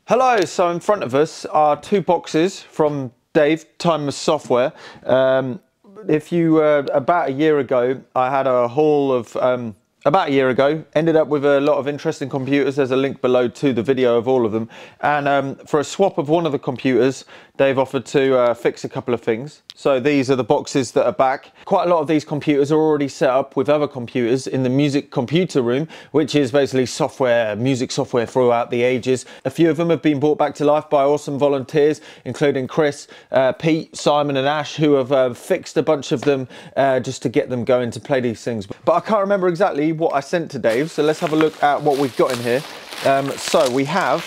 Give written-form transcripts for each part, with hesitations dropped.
Hello, so in front of us are two boxes from Dave, Timeless Software. If you, about a year ago, I had a haul of, about a year ago, ended up with a lot of interesting computers. There's a link below to the video of all of them. And for a swap of one of the computers, Dave offered to fix a couple of things. So these are the boxes that are back. Quite a lot of these computers are already set up with other computers in the music computer room, which is basically software, music software throughout the ages. A few of them have been brought back to life by awesome volunteers, including Chris, Pete, Simon and Ash, who have fixed a bunch of them just to get them going to play these things. But I can't remember exactly what I sent to Dave, so let's have a look at what we've got in here. So we've got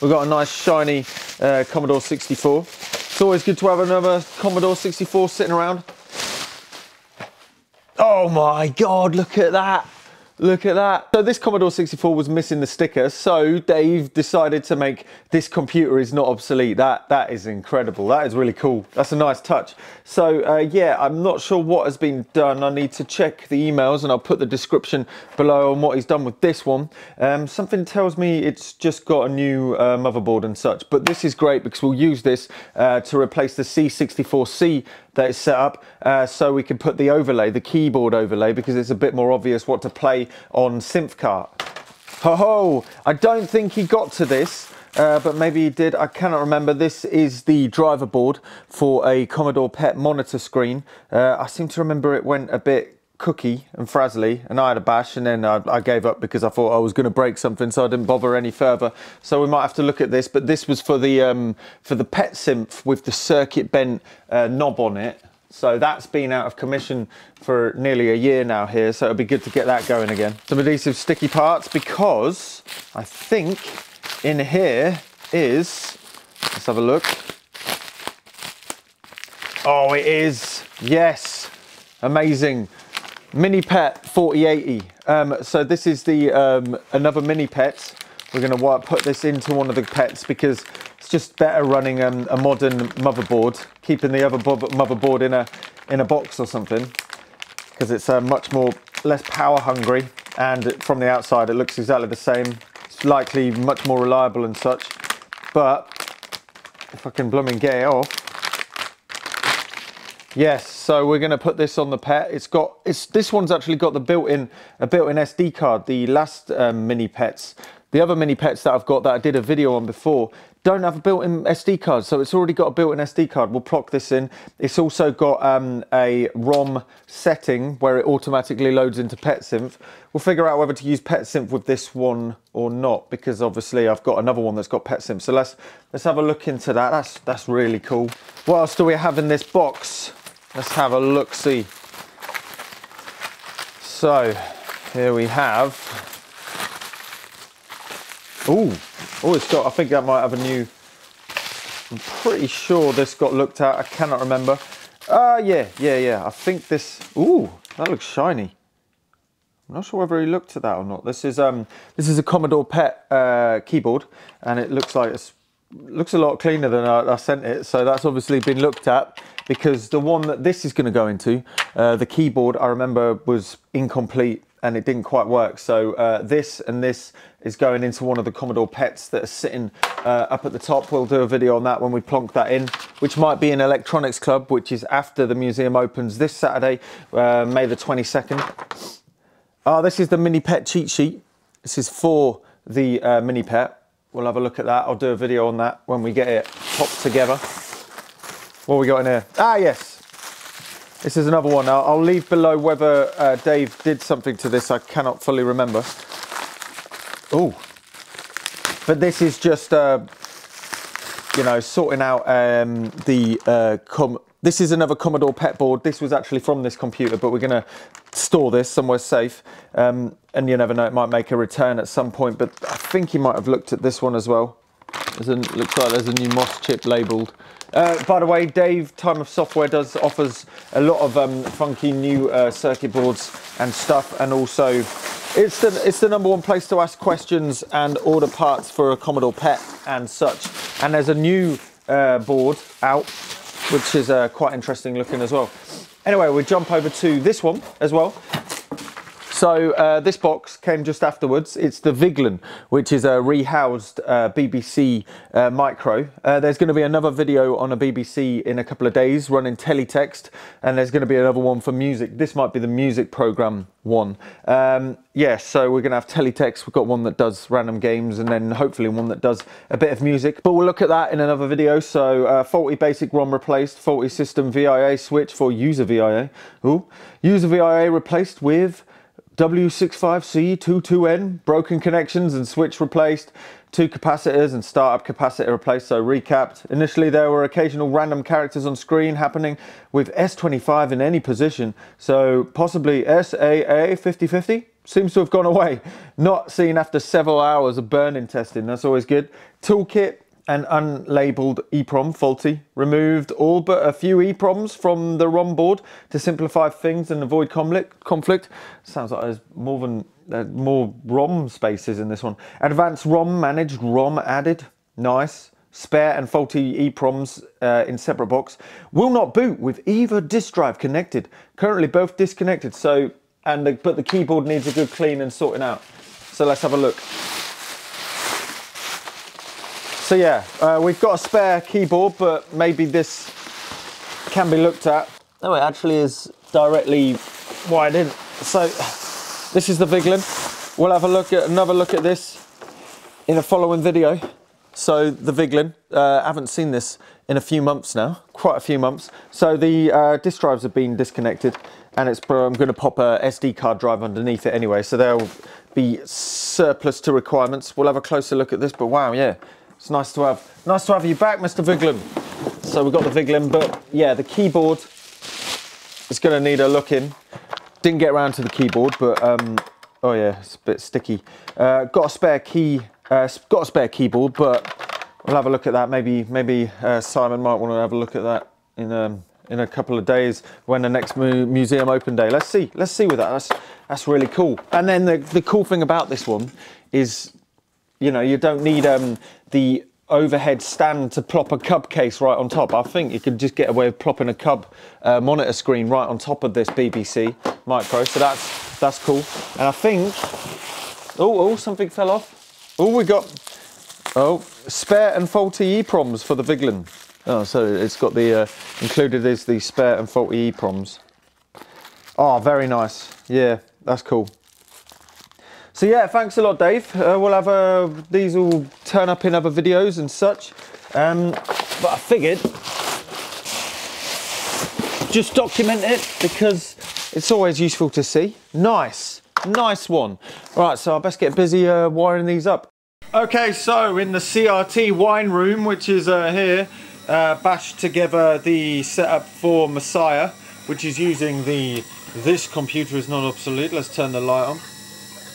a nice shiny Commodore 64. It's always good to have another Commodore 64 sitting around. Oh my God, look at that. Look at that. So this Commodore 64 was missing the sticker, so Dave decided to make this computer is not obsolete. That is incredible. That is really cool. That's a nice touch. So yeah, I'm not sure what has been done. I need to check the emails and I'll put the description below on what he's done with this one. Something tells me it's just got a new motherboard and such, but this is great because we'll use this to replace the C64C that is set up so we can put the overlay, the keyboard overlay, because it's a bit more obvious what to play on SynthCart. Ho-ho! I don't think he got to this, but maybe he did. I cannot remember. This is the driver board for a Commodore PET monitor screen. I seem to remember it went a bit cookie and frazzly, and I had a bash, and then I gave up because I thought I was going to break something, so I didn't bother any further. So we might have to look at this, but this was for the PET synth with the circuit bent knob on it. So that's been out of commission for nearly a year now here, so it'll be good to get that going again. Some adhesive sticky parts, because I think in here is, let's have a look. Oh, it is, yes, amazing. Mini PET 4080. So this is the another mini PET. We're going to put this into one of the PETs because it's just better running a modern motherboard, keeping the other motherboard in a box or something, because it's much less power hungry, and from the outside it looks exactly the same. It's likely much more reliable and such. But if I can blooming get it off. Yes, so we're going to put this on the PET. This one's actually got a built-in SD card. The last mini PETs, the other mini PETs that I've got that I did a video on before, don't have a built-in SD card, so it's already got a built-in SD card. We'll plock this in. It's also got a ROM setting where it automatically loads into PetSynth. We'll figure out whether to use PetSynth with this one or not, because obviously I've got another one that's got PetSynth. So let's have a look into that. That's really cool. What else do we have in this box? Let's have a look-see. So here we have. It's got, I think that might have a new, I'm pretty sure this got looked at. I cannot remember. Yeah. I think this, that looks shiny. I'm not sure whether he looked at that or not. This is a Commodore PET keyboard, and it looks like looks a lot cleaner than I sent it. So that's obviously been looked at, because the one that this is going to go into, the keyboard, I remember was incomplete and it didn't quite work. So this and this is going into one of the Commodore PETs that are sitting up at the top. We'll do a video on that when we plonk that in, which might be in Electronics Club, which is after the museum opens this Saturday, May the 22nd. This is the mini PET cheat sheet. This is for the mini PET. We'll have a look at that. I'll do a video on that when we get it popped together. What we got in here? Yes. This is another one. I'll leave below whether Dave did something to this. I cannot fully remember. But this is just, you know, sorting out this is another Commodore PET board. This was actually from this computer, but we're going to store this somewhere safe. And you never know, it might make a return at some point, but I think he might have looked at this one as well. Looks like there's a new MOS chip labelled. By the way, Dave, Time of Software, offers a lot of funky new circuit boards and stuff, and also it's the #1 place to ask questions and order parts for a Commodore PET and such. And there's a new board out, which is quite interesting looking as well. Anyway, we'll jump over to this one as well. So this box came just afterwards. It's the Vigeland, which is a rehoused BBC micro. There's going to be another video on a BBC in a couple of days running teletext, and there's going to be another one for music. This might be the music program one. Yeah, so we're going to have teletext. We've got one that does random games, and then hopefully one that does a bit of music. But we'll look at that in another video. So faulty basic ROM replaced, faulty system VIA switch for user VIA. Ooh. User VIA replaced with W65C22N, broken connections and switch replaced, 2 capacitors and startup capacitor replaced. So recapped. Initially there were occasional random characters on screen happening with S25 in any position, so possibly SAA 5050 seems to have gone away. Not seen after several hours of burn-in testing, that's always good. Toolkit and unlabeled EEPROM faulty. Removed all but a few EEPROMs from the ROM board to simplify things and avoid conflict. Sounds like there's more ROM spaces in this one. Advanced ROM managed, ROM added. Nice. Spare and faulty EEPROMs in separate box. Will not boot with either disk drive connected. Currently both disconnected. So, but the keyboard needs a good clean and sorting out. So let's have a look. So yeah, we've got a spare keyboard, but maybe this can be looked at. No, it actually is directly wired in. So this is the Vigeland. We'll have another look at this in a following video. So the Vigeland, I haven't seen this in a few months now, quite a few months. So the disk drives have been disconnected, and I'm going to pop a SD card drive underneath it anyway, so they'll be surplus to requirements. We'll have a closer look at this, but wow, yeah. It's nice to have you back, Mr. Vigeland. So we've got the Vigeland, but yeah, the keyboard is going to need a look in. Didn't get around to the keyboard, but oh yeah, it's a bit sticky. Got a spare keyboard, but we'll have a look at that. Maybe Simon might want to have a look at that in a couple of days when the next museum open day. Let's see with that. That's really cool. And then the cool thing about this one is, you know, you don't need the overhead stand to plop a cub case right on top. I think you could just get away with plopping a cub monitor screen right on top of this BBC micro. So that's cool. And I think, oh, something fell off. Oh, we got, spare and faulty EEPROMs for the Vigeland. Oh, so it's got the, included is the spare and faulty EEPROMs. Oh, very nice. Yeah, that's cool. So yeah, thanks a lot, Dave. We'll have these will turn up in other videos and such. But I figured just document it because it's always useful to see. Nice one. Right, so I best get busy wiring these up. Okay, so in the CRT wine room, which is here, bashed together the setup for Messiah, which is using this computer is not obsolete. Let's turn the light on.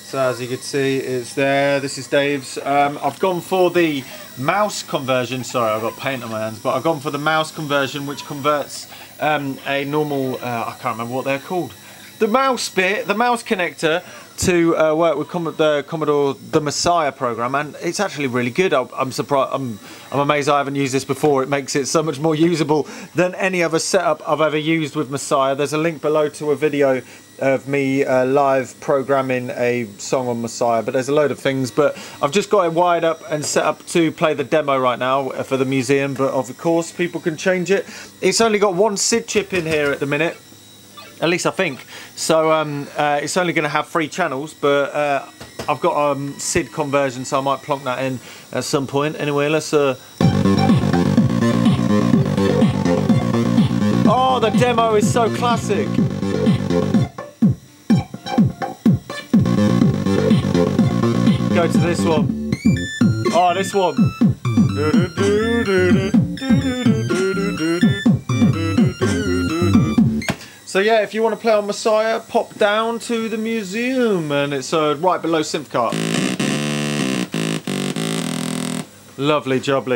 So as you can see, it's there. This is Dave's. I've gone for the mouse conversion. Sorry, I've got paint on my hands, but I've gone for the mouse conversion, which converts a normal, I can't remember what they're called. The mouse bit, the mouse connector, to work with the Messiah program, and it's actually really good. I'm surprised. I'm amazed I haven't used this before. It makes it so much more usable than any other setup I've ever used with Messiah. There's a link below to a video of me live programming a song on Messiah, but there's a load of things. But I've just got it wired up and set up to play the demo right now for the museum, but of course people can change it. It's only got one SID chip in here at the minute, at least I think. So it's only going to have 3 channels, but I've got a SID conversion, so I might plonk that in at some point. Anyway, let's oh, the demo is so classic. Go to this one. Oh, this one. So yeah, if you want to play on Messiah, pop down to the museum, and it's right below Synthcart. Lovely jubbly.